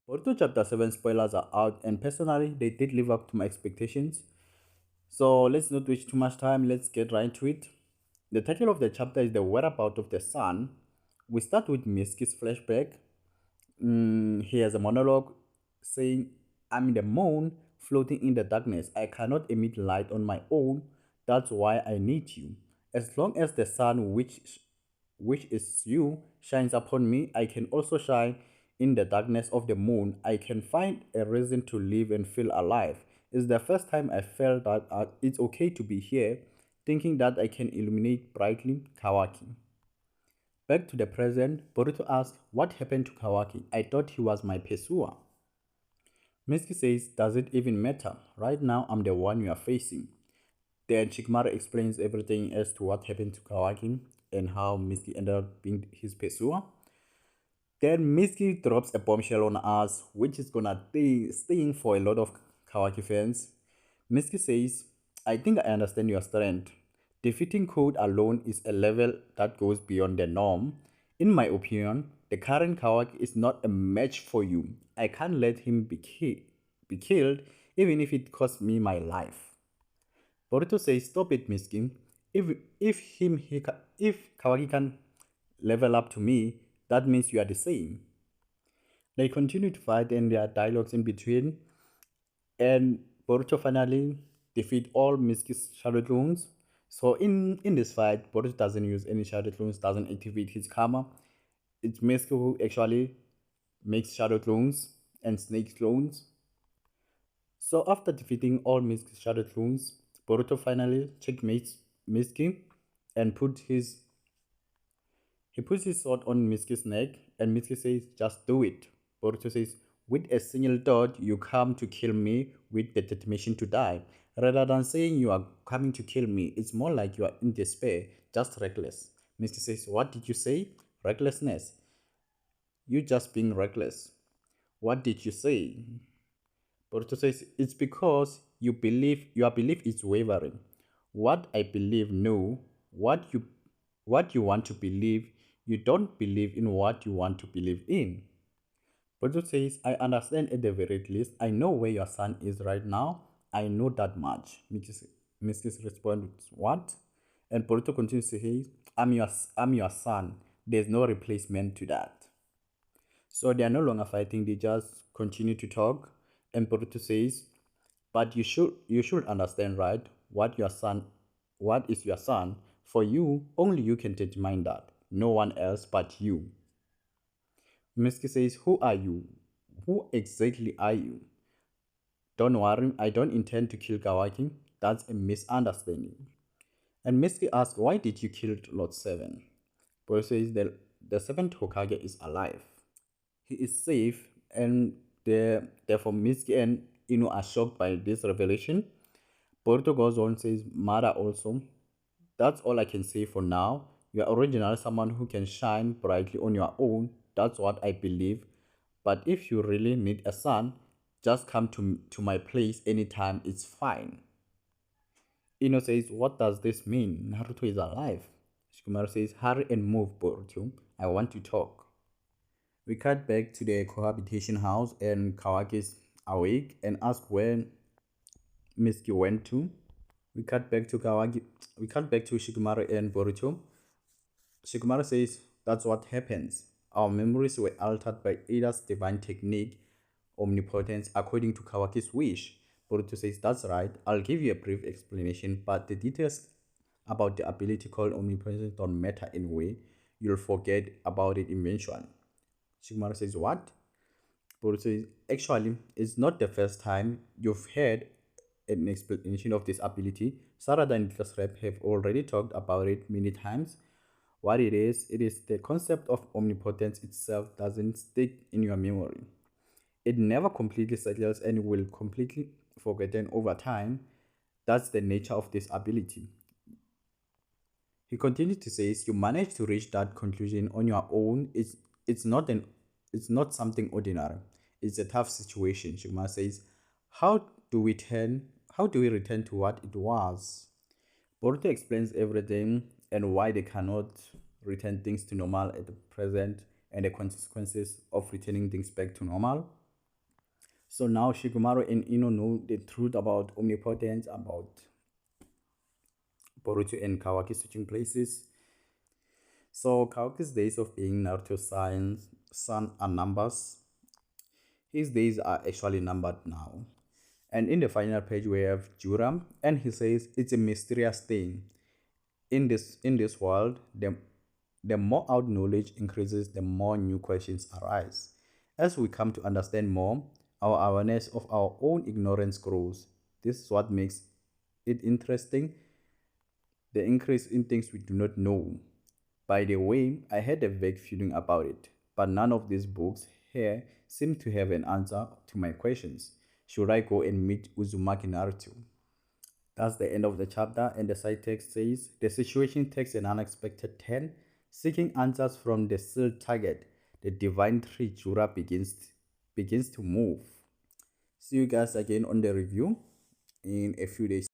Boruto Chapter 7 spoilers are out, and personally, they did live up to my expectations. So let's not waste too much time, let's get right to it. The title of the chapter is The Whereabout of the Sun. We start with Miski's flashback. He has a monologue saying, I'm in the moon, floating in the darkness. I cannot emit light on my own. That's why I need you. As long as the sun, which is you, shines upon me, I can also shine in the darkness of the moon. I can find a reason to live and feel alive. It's the first time I felt that it's okay to be here, thinking that I can illuminate brightly Kawaki. Back to the present, Boruto asks, what happened to Kawaki? I thought he was my pursuer. Mitsuki says, does it even matter? Right now, I'm the one you are facing. Then Shikamaru explains everything as to what happened to Kawaki and how Mitsuki ended up being his pursuer. Then Mitsuki drops a bombshell on us, which is gonna sting for a lot of Kawaki fans. Mitsuki says, I think I understand your strength. Defeating Code alone is a level that goes beyond the norm. In my opinion, the current Kawaki is not a match for you. I can't let him be killed, even if it costs me my life. Boruto says, stop it, Mitsuki. If Kawaki can level up to me, that means you are the same. They continue to fight and there are dialogues in between. And Boruto finally defeat all Mitsuki's shadow clones. So in this fight, Boruto doesn't use any shadow clones, doesn't activate his karma. It's Mitsuki who actually makes shadow clones and snake clones. So after defeating all Mitsuki's shadow clones, Boruto finally checkmates Mitsuki and he puts his sword on Mitsuki's neck, and Mitsuki says, just do it. Boruto says, with a single thought, you come to kill me with the determination to die. Rather than saying you are coming to kill me, it's more like you are in despair, just reckless. Mitsuki says, what did you say? Recklessness. You just being reckless. What did you say? Boruto says, it's because your belief is wavering. What I believe, no. What you want to believe, you don't believe in what you want to believe in. Boruto says, I understand at the very least. I know where your son is right now. I know that much. Mrs. responds, what? And Boruto continues to say, I'm your son. There's no replacement to that. So they are no longer fighting, they just continue to talk. And Boruto says, but you should understand, right? What is your son? For you, only you can determine that. No one else but you. Mitsuki says, who are you? Who exactly are you? Don't worry, I don't intend to kill Kawaki. That's a misunderstanding. And Mitsuki asks, why did you kill Lord 7? Boruto says that the 7th Hokage is alive. He is safe, and therefore Mitsuki and Ino are shocked by this revelation. Boruto goes on says, Mara also. That's all I can say for now. You are originally someone who can shine brightly on your own. That's what I believe. But if you really need a son, just come to my place anytime, it's fine. Ino says, what does this mean? Naruto is alive. Shikamaru says, hurry and move, Boruto. I want to talk. We cut back to the cohabitation house and Kawaki's awake and asks where Mitsuki went to. We cut back to Kawaki. We cut back to Shikamaru and Boruto. Shikamaru says that's what happens. Our memories were altered by Ada's divine technique, omnipotence, according to Kawaki's wish. Boruto says that's right. I'll give you a brief explanation, but the details about the ability called omnipotence don't matter anyway. You'll forget about it eventually. Shikamaru says what? Boruto says actually it's not the first time you've heard an explanation of this ability. Sarada and Niklas Rep have already talked about it many times. What it is the concept of omnipotence itself doesn't stick in your memory. It never completely settles and will completely forgotten over time. That's the nature of this ability. He continues to say, you manage to reach that conclusion on your own. It's not an it's not something ordinary. It's a tough situation. Shigma says, how do we turn how do we return to what it was? Boruto explains everything and why they cannot return things to normal at the present and the consequences of returning things back to normal. So now Shikamaru and Ino know the truth about omnipotence, about Boruto and Kawaki switching places. So Kawaki's days of being Naruto's son are numbers. His days are actually numbered now. And in the final page we have Jura, and he says it's a mysterious thing. In this world, the more our knowledge increases, the more new questions arise. As we come to understand more, our awareness of our own ignorance grows. This is what makes it interesting, the increase in things we do not know. By the way, I had a vague feeling about it, but none of these books here seem to have an answer to my questions. Should I go and meet Uzumaki Naruto? That's the end of the chapter, and the side text says the situation takes an unexpected turn. Seeking answers from the sealed target, the divine tree Jura begins to move. See you guys again on the review in a few days.